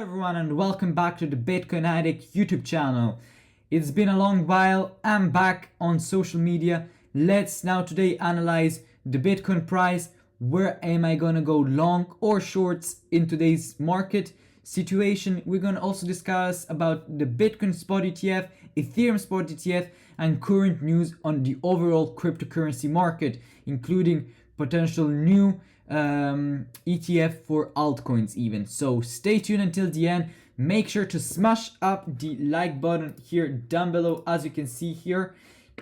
everyone and welcome back to the Bitcoin Addict YouTube channel. It's been a long while, I'm back on social media. Let's now today analyze the Bitcoin price. Where am I gonna go long or shorts in today's market situation? We're gonna also discuss about the Bitcoin spot ETF, Ethereum spot ETF and current news on the overall cryptocurrency market, including potential new ETF for altcoins even. So stay tuned until the end. Make sure to smash up the like button here down below, as you can see here.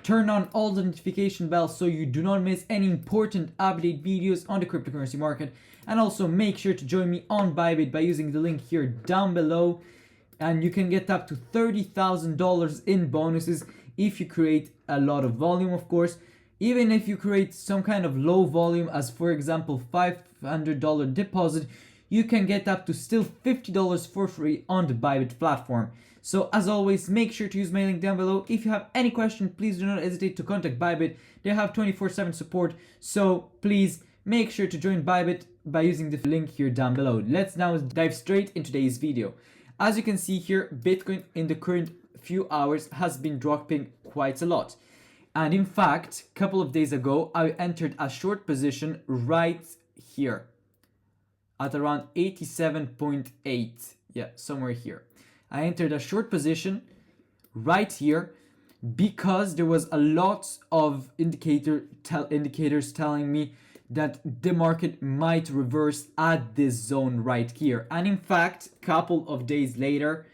Turn on all the notification bells so you do not miss any important update videos on the cryptocurrency market. And also make sure to join me on Bybit by using the link here down below. And you can get up to $30,000 in bonuses if you create a lot of volume, of course. Even if you create some kind of low volume, as for example $500 deposit, you can get up to still $50 for free on the Bybit platform. So as always, make sure to use my link down below. If you have any question, please do not hesitate to contact Bybit. They have 24/7 support, so please make sure to join Bybit by using the link here down below. Let's now dive straight into today's video. As you can see here, Bitcoin in the current few hours has been dropping quite a lot. And in fact, a couple of days ago, I entered a short position right here at around 87.8. Yeah, somewhere here. I entered a short position right here because there was a lot of indicators telling me that the market might reverse at this zone right here. And in fact, a couple of days later,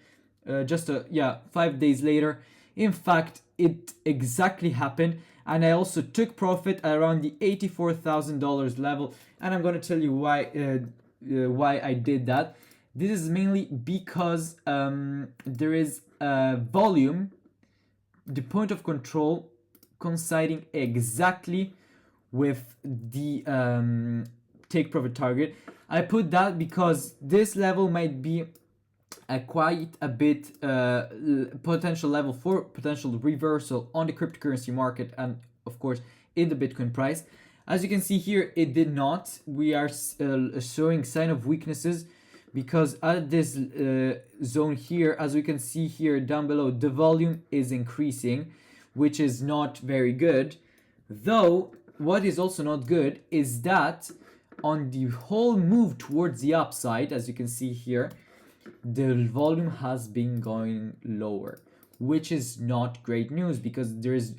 5 days later, in fact, it exactly happened, and I also took profit around the $84,000 level, and I'm gonna tell you why I did that. This is mainly because there is a volume, the point of control coinciding exactly with the take profit target. I put that because this level might be quite a bit potential level for potential reversal on the cryptocurrency market and of course in the Bitcoin price. As you can see here, it did not. We are showing sign of weaknesses because at this zone here, as we can see here down below, the volume is increasing, which is not very good. Though what is also not good is that on the whole move towards the upside, as you can see here, the volume has been going lower, which is not great news because there is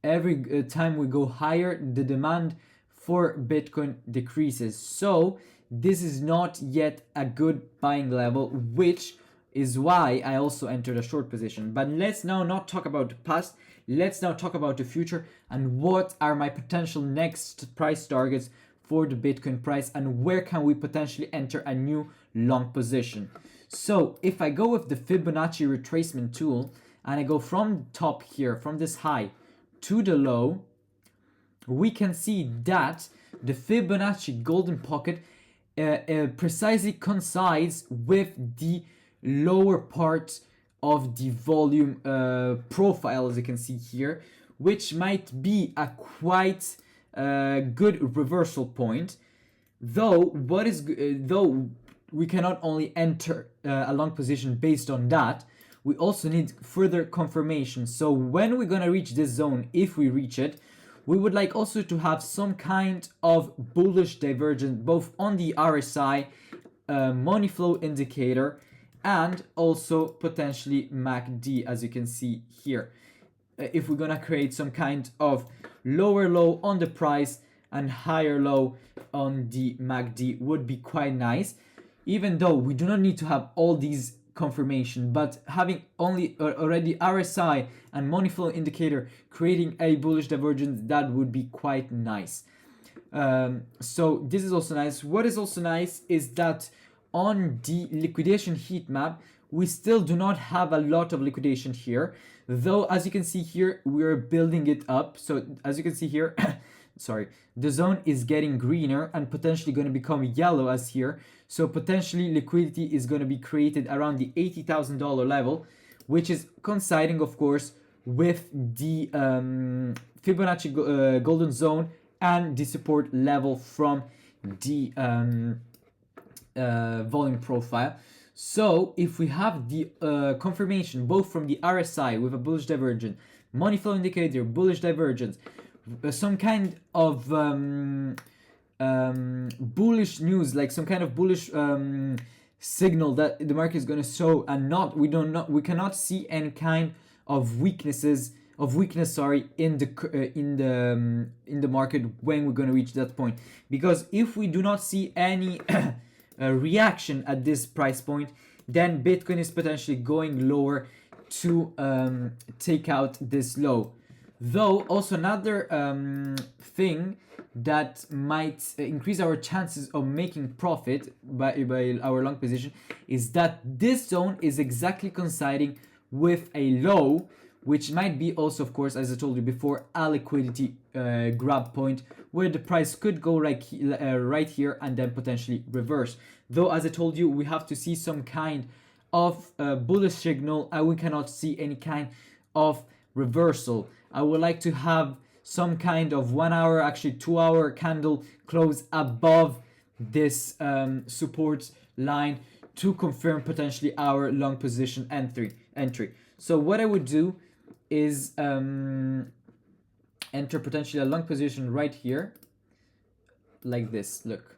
every time we go higher, the demand for Bitcoin decreases. So this is not yet a good buying level, which is why I also entered a short position. But let's now not talk about the past. Let's now talk about the future and what are my potential next price targets for the Bitcoin price and where can we potentially enter a new long position. So if I go with the Fibonacci retracement tool and I go from top here, from this high to the low, we can see that the Fibonacci golden pocket precisely coincides with the lower part of the volume profile, as you can see here, which might be a quite good reversal point. Though we cannot only enter a long position based on that, we also need further confirmation. So when we're gonna reach this zone, if we reach it, we would like also to have some kind of bullish divergence both on the RSI, money flow indicator, and also potentially MACD, as you can see here. If we're gonna create some kind of lower low on the price and higher low on the MACD would be quite nice. Even though we do not need to have all these confirmation, but having only already RSI and money flow indicator creating a bullish divergence, that would be quite nice. So this is also nice. What is also nice is that on the liquidation heat map, we still do not have a lot of liquidation here, though as you can see here, we're building it up. So as you can see here, sorry, the zone is getting greener and potentially going to become yellow as here. So potentially liquidity is going to be created around the $80,000 level, which is coinciding of course with the Fibonacci golden zone and the support level from the volume profile. So if we have the confirmation both from the RSI with a bullish divergence, money flow indicator, bullish divergence, some kind of bullish news, like some kind of bullish signal that the market is going to show, and we cannot see any kind of weakness in the market when we're going to reach that point. Because if we do not see any reaction at this price point, then Bitcoin is potentially going lower to take out this low. Though also another thing that might increase our chances of making profit by our long position is that this zone is exactly coinciding with a low, which might be also, of course, as I told you before, a liquidity grab point where the price could go right here and then potentially reverse. Though, as I told you, we have to see some kind of bullish signal, and we cannot see any kind of reversal. I would like to have some kind of 1 hour, actually 2 hour candle close above this support line to confirm potentially our long position entry. So what I would do is enter potentially a long position right here, like this. Look,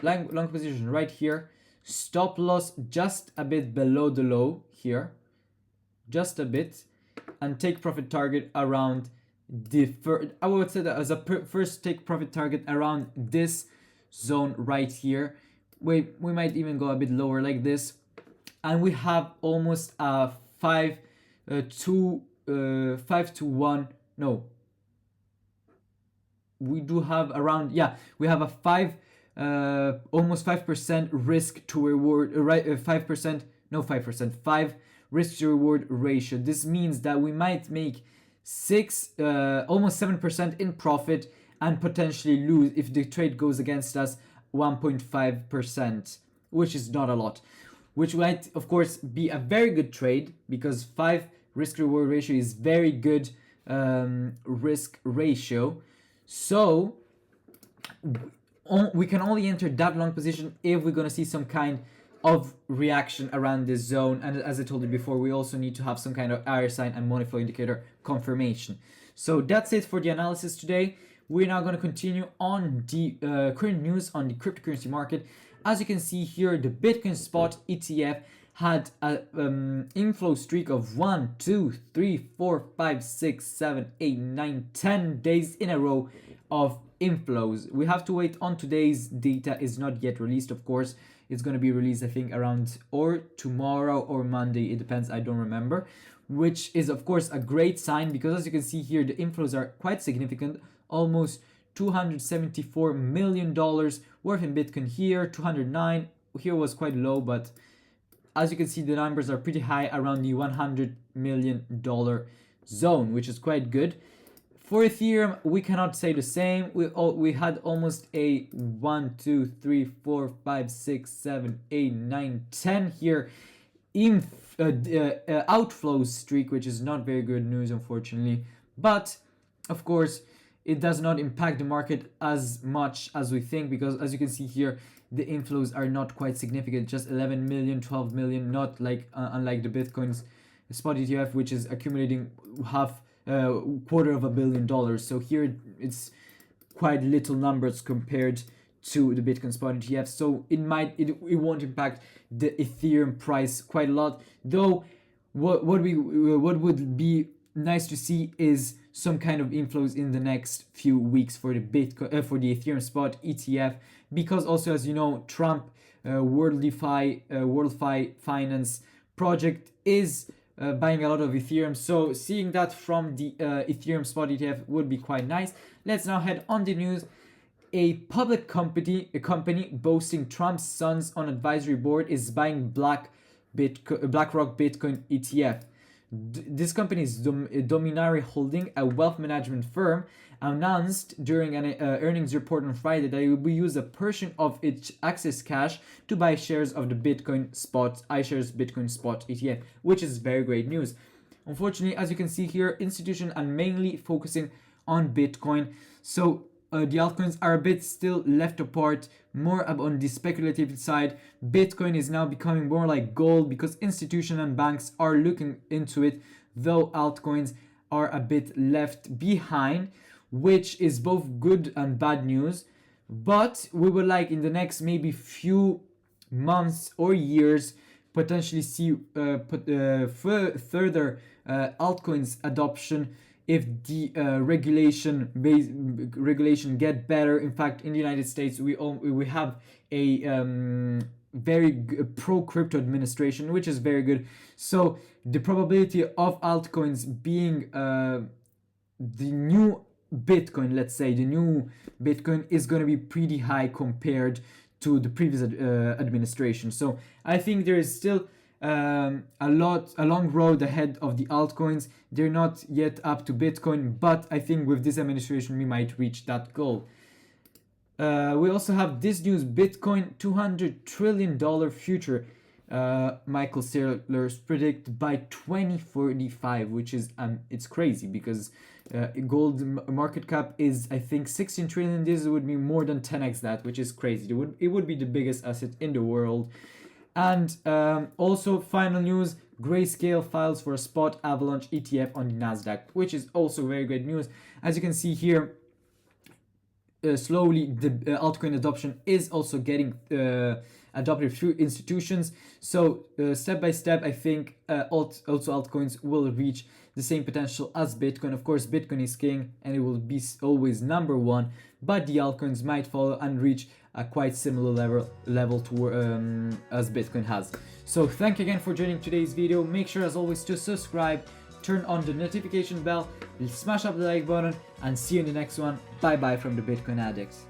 long position right here, stop loss just a bit below the low here, just a bit, and take profit target around the I would say that as a first take profit target around this zone right here. We might even go a bit lower like this, and we have almost a 5 to 1. No, we do have around, yeah, we have a 5 almost 5% risk to reward, right? 5%, no, 5%, 5 risk to reward ratio. This means that we might make almost 7% in profit and potentially lose if the trade goes against us 1.5%, which is not a lot, which might of course be a very good trade because 5 risk reward ratio is very good risk ratio. So we can only enter that long position if we're going to see some kind of reaction around this zone. And as I told you before, we also need to have some kind of RSI and money flow indicator confirmation. So that's it for the analysis today. We're now going to continue on the current news on the cryptocurrency market. As you can see here, the Bitcoin spot ETF had an inflow streak of 1, 2, 3, 4, 5, 6, 7, 8, 9, 10 days in a row of inflows. We have to wait on today's data is not yet released, of course. It's going to be released, I think, around or tomorrow or Monday. It depends. I don't remember. Which is, of course, a great sign because as you can see here, the inflows are quite significant. Almost $274 million worth in Bitcoin here. 209 here was quite low, but as you can see, the numbers are pretty high around the $100 million zone, which is quite good. For Ethereum, we cannot say the same. We had almost a 1, 2, 3, 4, 5, 6, 7, 8, 9, 10 here in outflow streak, which is not very good news, unfortunately. But of course, it does not impact the market as much as we think because, as you can see here, the inflows are not quite significant. Just 11 million, 12 million, not like unlike the Bitcoin's spot ETF, which is accumulating $250 million. So here it's quite little numbers compared to the Bitcoin spot ETF. So it won't impact the Ethereum price quite a lot. Though what would be nice to see is some kind of inflows in the next few weeks for the Bitcoin for the Ethereum spot ETF, because also, as you know, Trump WorldFi Finance project is buying a lot of Ethereum. So seeing that from the Ethereum spot ETF would be quite nice. Let's now head on the news. A public company boasting Trump's sons on advisory board is buying BlackRock Bitcoin ETF. This company is Dominari Holding, a wealth management firm, announced during an earnings report on Friday that it will use a portion of its excess cash to buy shares of the iShares Bitcoin Spot ETF, which is very great news. Unfortunately, as you can see here, institutions are mainly focusing on Bitcoin. So the altcoins are a bit still left apart, more on the speculative side. Bitcoin is now becoming more like gold because institutions and banks are looking into it, though altcoins are a bit left behind, which is both good and bad news. But we would like in the next maybe few months or years potentially see further altcoins adoption if the regulation get better. In fact, in the United States, we have a very pro crypto administration, which is very good. So the probability of altcoins being the new Bitcoin, let's say the new Bitcoin, is going to be pretty high compared to the previous administration. So I think there is still a long road ahead of the altcoins. They're not yet up to Bitcoin, but I think with this administration we might reach that goal. We also have this news: Bitcoin $200 trillion future. Michael Saylor's predict by 2045, which is it's crazy because gold market cap is, I think, 16 trillion. This would be more than 10x that, which is crazy. It would be the biggest asset in the world. And also, final news: Grayscale files for a spot avalanche ETF on the Nasdaq, which is also very good news. As you can see here, slowly the altcoin adoption is also getting adopted through institutions. So step by step, I think also altcoins will reach the same potential as Bitcoin. Of course, Bitcoin is king and it will be always number one, but the altcoins might follow and reach a quite similar level to as Bitcoin has. So thank you again for joining today's video. Make sure as always to subscribe, turn on the notification bell, smash up the like button, and see you in the next one. Bye bye from the Bitcoin Addicts.